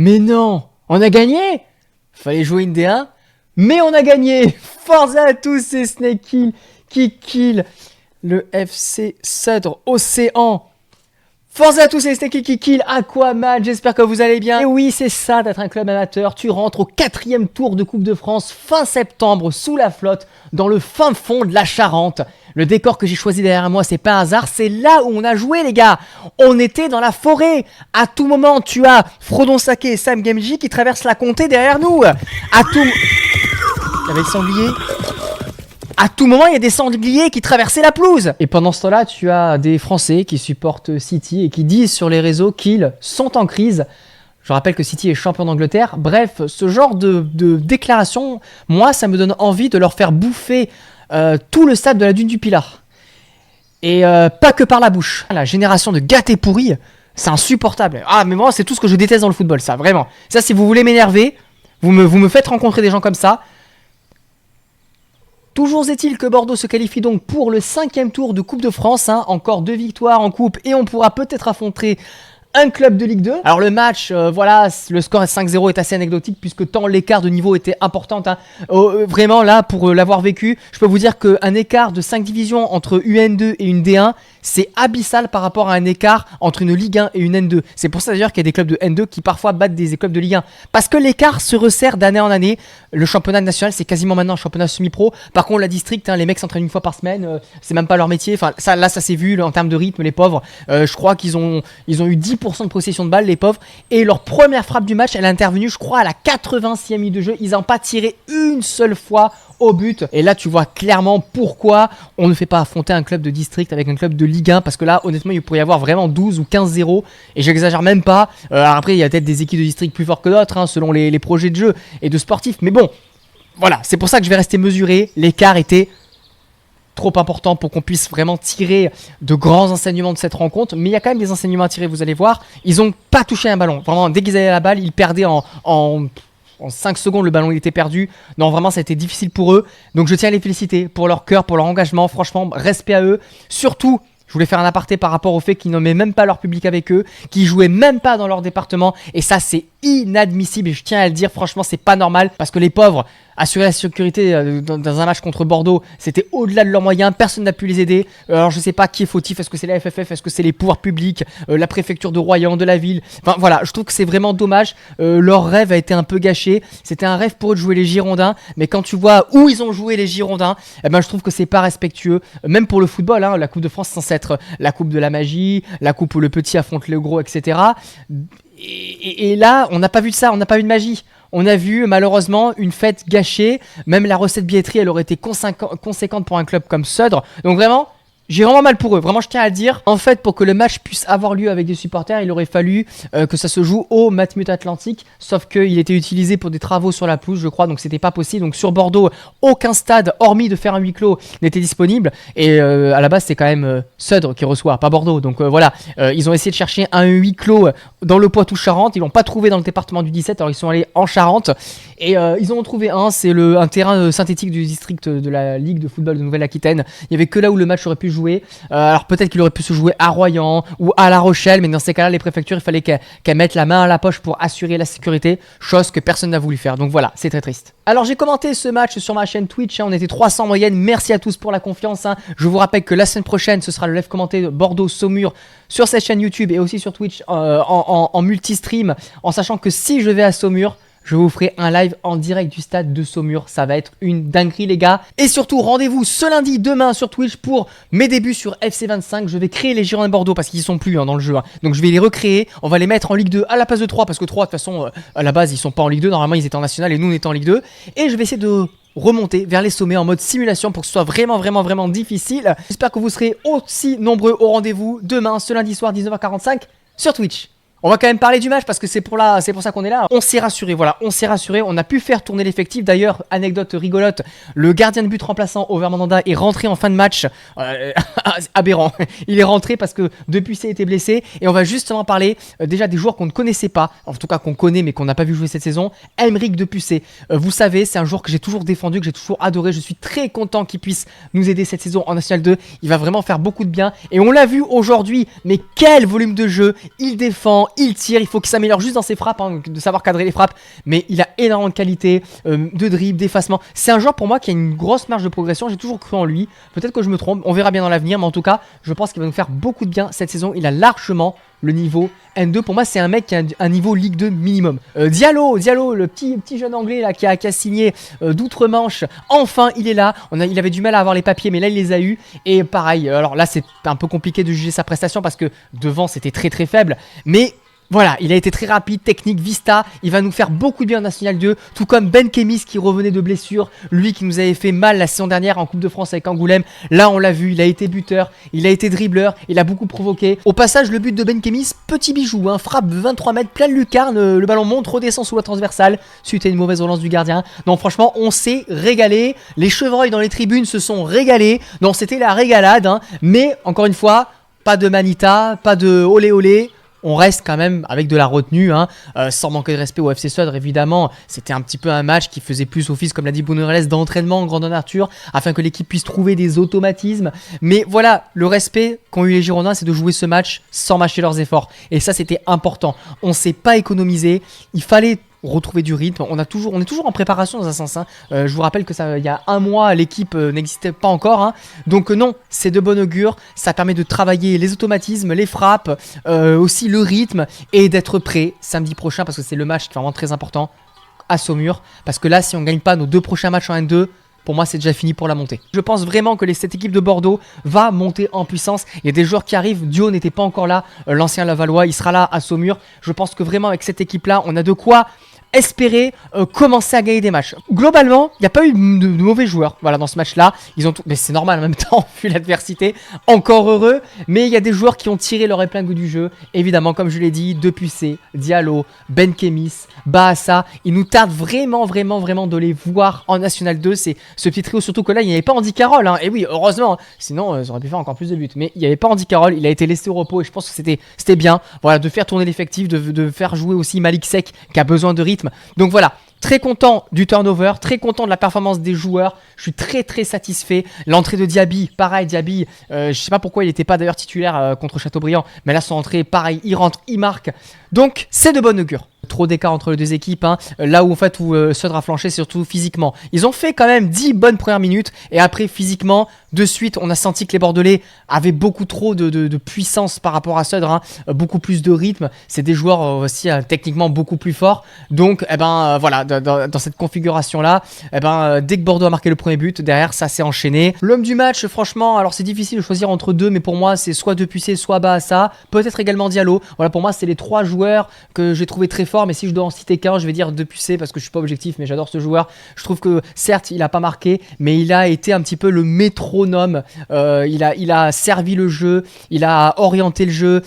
Mais non, on a gagné. Fallait jouer une D1, mais on a gagné. Forza à tous, c'est Snake Hill qui kill le FC Sudre Océan. Forza à tous, c'est Snake Hill qui kill Aquaman. J'espère que vous allez bien. Et oui, c'est ça d'être un club amateur. Tu rentres au 4e tour de Coupe de France fin septembre sous la flotte dans le fin fond de la Charente. Le décor que j'ai choisi derrière moi, c'est pas un hasard, c'est là où on a joué les gars. On était dans la forêt. À tout moment, tu as Frodon Sake et Sam Gamgee qui traversent la comté derrière nous. Il y avait le sanglier. À tout moment, il y a des sangliers qui traversaient la pelouse. Et pendant ce temps-là, tu as des Français qui supportent City et qui disent sur les réseaux qu'ils sont en crise. Je rappelle que City est champion d'Angleterre. Bref, ce genre de déclaration, moi, ça me donne envie de leur faire bouffer tout le stade de la Dune du Pilar. Et pas que par la bouche. La génération de gâtés pourris, c'est insupportable. Ah, mais moi, c'est tout ce que je déteste dans le football, ça, vraiment. Ça, si vous voulez m'énerver, vous me faites rencontrer des gens comme ça. Toujours est-il que Bordeaux se qualifie donc pour le 5e tour de Coupe de France. Encore 2 victoires en Coupe et on pourra peut-être affronter un club de Ligue 2. Alors le match, voilà, le score 5-0 est assez anecdotique puisque tant l'écart de niveau était important. Vraiment là, pour l'avoir vécu, je peux vous dire qu'un écart de 5 divisions entre UN2 et une D1, c'est abyssal par rapport à un écart entre une Ligue 1 et une N2. C'est pour ça d'ailleurs qu'il y a des clubs de N2 qui parfois battent des clubs de Ligue 1. Parce que l'écart se resserre d'année en année. Le championnat national, c'est quasiment maintenant un championnat semi-pro. Par contre, la district, les mecs s'entraînent une fois par semaine. C'est même pas leur métier. Enfin, ça s'est vu en termes de rythme, les pauvres. Je crois qu'ils ont eu 10% de possession de balle, les pauvres. Et leur première frappe du match, elle est intervenue, je crois, à la 86e minute de jeu. Ils n'ont pas tiré une seule fois au but. Et là, tu vois clairement pourquoi on ne fait pas affronter un club de district avec un club de Ligue 1. Parce que là, honnêtement, il pourrait y avoir vraiment 12 ou 15-0. Et j'exagère même pas. Après, il y a peut-être des équipes de district plus fortes que d'autres, selon les projets de jeu et de sportifs. Mais bon, voilà, c'est pour ça que je vais rester mesuré. L'écart était trop important pour qu'on puisse vraiment tirer de grands enseignements de cette rencontre. Mais il y a quand même des enseignements à tirer, vous allez voir. Ils n'ont pas touché un ballon. Vraiment, dès qu'ils avaient la balle, ils perdaient en 5 secondes, le ballon il était perdu. Non, vraiment, ça a été difficile pour eux. Donc je tiens à les féliciter pour leur cœur, pour leur engagement. Franchement, respect à eux. Surtout, je voulais faire un aparté par rapport au fait qu'ils n'emmenaient même pas leur public avec eux, qu'ils jouaient même pas dans leur département. Et ça, c'est inadmissible. Et je tiens à le dire, franchement, c'est pas normal. Parce que les pauvres, assurer la sécurité dans un match contre Bordeaux, c'était au-delà de leurs moyens, personne n'a pu les aider. Alors je sais pas qui est fautif, est-ce que c'est la FFF, est-ce que c'est les pouvoirs publics, la préfecture de Royan, de la ville. Enfin voilà, je trouve que c'est vraiment dommage. Leur rêve a été un peu gâché. C'était un rêve pour eux de jouer les Girondins, mais quand tu vois où ils ont joué les Girondins, je trouve que c'est pas respectueux. Même pour le football, la Coupe de France c'est censé être la coupe de la magie, la coupe où le petit affronte le gros, etc. Et là, on n'a pas vu de ça, on n'a pas vu de magie. On a vu malheureusement une fête gâchée. Même la recette billetterie, elle aurait été conséquente pour un club comme Sudre. Donc vraiment, j'ai vraiment mal pour eux. Vraiment, je tiens à le dire. En fait, pour que le match puisse avoir lieu avec des supporters, il aurait fallu que ça se joue au Matmut Atlantique. Sauf qu'il était utilisé pour des travaux sur la pelouse, je crois. Donc c'était pas possible. Donc sur Bordeaux, aucun stade, hormis de faire un huis clos, n'était disponible. Et à la base, c'est quand même Sudre qui reçoit, pas Bordeaux. Donc voilà, ils ont essayé de chercher un huis clos dans le Poitou-Charentes. Ils l'ont pas trouvé dans le département du 17. Alors ils sont allés en Charente. Et ils en ont trouvé un. C'est un terrain synthétique du district de la Ligue de football de Nouvelle-Aquitaine. Il y avait que là où le match aurait pu jouer. Alors peut-être qu'il aurait pu se jouer à Royan ou à La Rochelle, mais dans ces cas-là, les préfectures, il fallait qu'elles mettent la main à la poche pour assurer la sécurité, chose que personne n'a voulu faire. Donc voilà, c'est très triste. Alors j'ai commenté ce match sur ma chaîne Twitch, on était 300 en moyenne. Merci à tous pour la confiance. Je vous rappelle que la semaine prochaine, ce sera le live commenté de Bordeaux-Saumur sur cette chaîne YouTube et aussi sur Twitch en multi-stream, en sachant que si je vais à Saumur, je vous ferai un live en direct du stade de Saumur. Ça va être une dinguerie les gars. Et surtout, rendez-vous ce lundi, demain sur Twitch pour mes débuts sur FC25. Je vais créer les Girondins de Bordeaux parce qu'ils sont plus dans le jeu. Donc je vais les recréer. On va les mettre en Ligue 2 à la place de 3. Parce que 3, de toute façon, à la base, ils sont pas en Ligue 2. Normalement, ils étaient en National et nous, on était en Ligue 2. Et je vais essayer de remonter vers les sommets en mode simulation pour que ce soit vraiment difficile. J'espère que vous serez aussi nombreux au rendez-vous demain, ce lundi soir, 19h45 sur Twitch. On va quand même parler du match parce que c'est pour ça qu'on est là. On s'est rassuré, voilà, on a pu faire tourner l'effectif. D'ailleurs, anecdote rigolote, le gardien de but remplaçant Over Mandanda est rentré en fin de match. Aberrant, il est rentré parce que Debussy était blessé. Et on va justement parler déjà des joueurs qu'on ne connaissait pas, en tout cas qu'on connaît mais qu'on n'a pas vu jouer cette saison. Aymeric Debussy, vous savez, c'est un joueur que j'ai toujours défendu, que j'ai toujours adoré. Je suis très content qu'il puisse nous aider cette saison en National 2. Il va vraiment faire beaucoup de bien. Et on l'a vu aujourd'hui, mais quel volume de jeu, il défend, devant, il tire, il faut qu'il s'améliore juste dans ses frappes, hein, de savoir cadrer les frappes, mais il a énormément de qualité, de dribble, d'effacement. C'est un joueur pour moi qui a une grosse marge de progression, j'ai toujours cru en lui, peut-être que je me trompe, on verra bien dans l'avenir, mais en tout cas, je pense qu'il va nous faire beaucoup de bien cette saison, il a largement le niveau N2. Pour moi, c'est un mec qui a un niveau Ligue 2 minimum. Diallo, le petit jeune anglais là qui a signé d'outre-Manche. Enfin, il est là. Il avait du mal à avoir les papiers, mais là, il les a eu. Et pareil, alors là, c'est un peu compliqué de juger sa prestation parce que devant, c'était très très faible. Mais voilà, il a été très rapide, technique, vista, il va nous faire beaucoup de bien en National 2, tout comme Ben Kemis qui revenait de blessure, lui qui nous avait fait mal la saison dernière en Coupe de France avec Angoulême. Là on l'a vu, il a été buteur, il a été dribbleur, il a beaucoup provoqué. Au passage, le but de Ben Kemis, petit bijou, hein, frappe 23 mètres, plein de lucarne, le ballon monte, redescend sous la transversale, suite à une mauvaise relance du gardien. Non franchement, on s'est régalé, les chevreuils dans les tribunes se sont régalés, non c'était la régalade, hein, mais encore une fois, pas de manita, pas de olé olé. On reste quand même avec de la retenue, hein, sans manquer de respect au FC Sud, évidemment. C'était un petit peu un match qui faisait plus office, comme l'a dit Bruno Relles, d'entraînement en grandeur nature, afin que l'équipe puisse trouver des automatismes. Mais voilà, le respect qu'ont eu les Girondins, c'est de jouer ce match sans mâcher leurs efforts. Et ça, c'était important. On ne s'est pas économisé. Il fallait retrouver du rythme. On est toujours en préparation dans un sens, hein. Je vous rappelle que il y a un mois l'équipe n'existait pas encore, hein. Donc non, c'est de bon augure, ça permet de travailler les automatismes, les frappes, aussi le rythme et d'être prêt samedi prochain parce que c'est le match qui est vraiment très important à Saumur, parce que là si on gagne pas nos 2 prochains matchs en N2, pour moi, c'est déjà fini pour la montée. Je pense vraiment que cette équipe de Bordeaux va monter en puissance. Il y a des joueurs qui arrivent. Dio n'était pas encore là. L'ancien Lavallois, il sera là à Saumur. Je pense que vraiment, avec cette équipe-là, on a de quoi espérer commencer à gagner des matchs. Globalement, il n'y a pas eu de mauvais joueurs voilà, dans ce match-là. Mais c'est normal en même temps, vu l'adversité. Encore heureux. Mais il y a des joueurs qui ont tiré leur épingle du jeu. Évidemment, comme je l'ai dit, Depucé, Diallo, Ben Kemis, Bahassa. Il nous tarde vraiment de les voir en National 2. C'est ce petit trio, surtout que là, il n'y avait pas Andy Carroll. Hein. Et oui, heureusement, sinon, ils auraient pu faire encore plus de buts. Mais il n'y avait pas Andy Carroll. Il a été laissé au repos et je pense que c'était bien. Voilà, de faire tourner l'effectif, de faire jouer aussi Malik Seck qui a besoin de rythme. Donc voilà, très content du turnover, très content de la performance des joueurs. Je suis très satisfait. L'entrée de Diaby, pareil, Diaby, je sais pas pourquoi il n'était pas d'ailleurs titulaire contre Châteaubriand, mais là son entrée, pareil, il rentre, il marque. Donc c'est de bon augure. Trop d'écart entre les deux équipes, hein. Là où en fait Sud a flanché, c'est surtout physiquement. Ils ont fait quand même 10 bonnes premières minutes et après physiquement, de suite, on a senti que les Bordelais avaient beaucoup trop de puissance par rapport à Sud, hein. Beaucoup plus de rythme. C'est des joueurs aussi techniquement beaucoup plus forts. Donc, voilà, dans cette configuration-là, dès que Bordeaux a marqué le premier but, derrière, ça s'est enchaîné. L'homme du match, franchement, alors c'est difficile de choisir entre deux, mais pour moi, c'est soit Depucé, soit Bahassa, peut-être également Diallo. Voilà, pour moi, c'est les 3 joueurs que j'ai trouvé très forts, mais si je dois en citer qu'un, je vais dire Depucé parce que je suis pas objectif, mais j'adore ce joueur. Je trouve que certes, il a pas marqué, mais il a été un petit peu le métronome. Il a servi le jeu, il a orienté le jeu,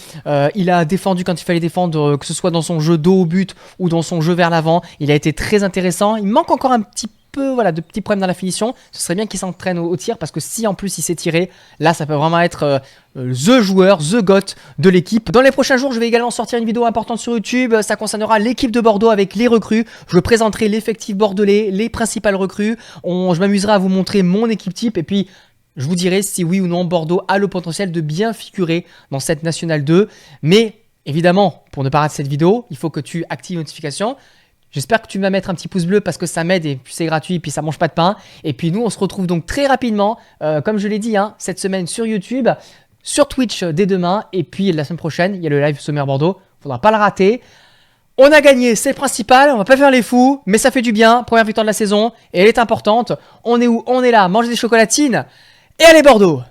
il a défendu quand il fallait défendre, que ce soit dans son jeu dos au but ou dans son jeu vers l'avant. Il a été très intéressant. Il manque encore un petit peu de petits problèmes dans la finition. Ce serait bien qu'il s'entraîne au tir parce que si en plus il s'est tiré, là ça peut vraiment être the joueur, the GOAT de l'équipe. Dans les prochains jours, je vais également sortir une vidéo importante sur YouTube. Ça concernera l'équipe de Bordeaux avec les recrues. Je présenterai l'effectif bordelais, les principales recrues. Je m'amuserai à vous montrer mon équipe type et puis je vous dirai si oui ou non Bordeaux a le potentiel de bien figurer dans cette National 2. Mais évidemment, pour ne pas rater cette vidéo, il faut que tu actives les notifications. J'espère que tu vas mettre un petit pouce bleu parce que ça m'aide et puis c'est gratuit et puis ça mange pas de pain. Et puis nous, on se retrouve donc très rapidement, comme je l'ai dit, hein, cette semaine sur YouTube, sur Twitch dès demain. Et puis la semaine prochaine, il y a le live Saumur Bordeaux. Faudra pas le rater. On a gagné, c'est le principal. On va pas faire les fous, mais ça fait du bien. Première victoire de la saison et elle est importante. On est où? On est là, manger des chocolatines. Et allez Bordeaux!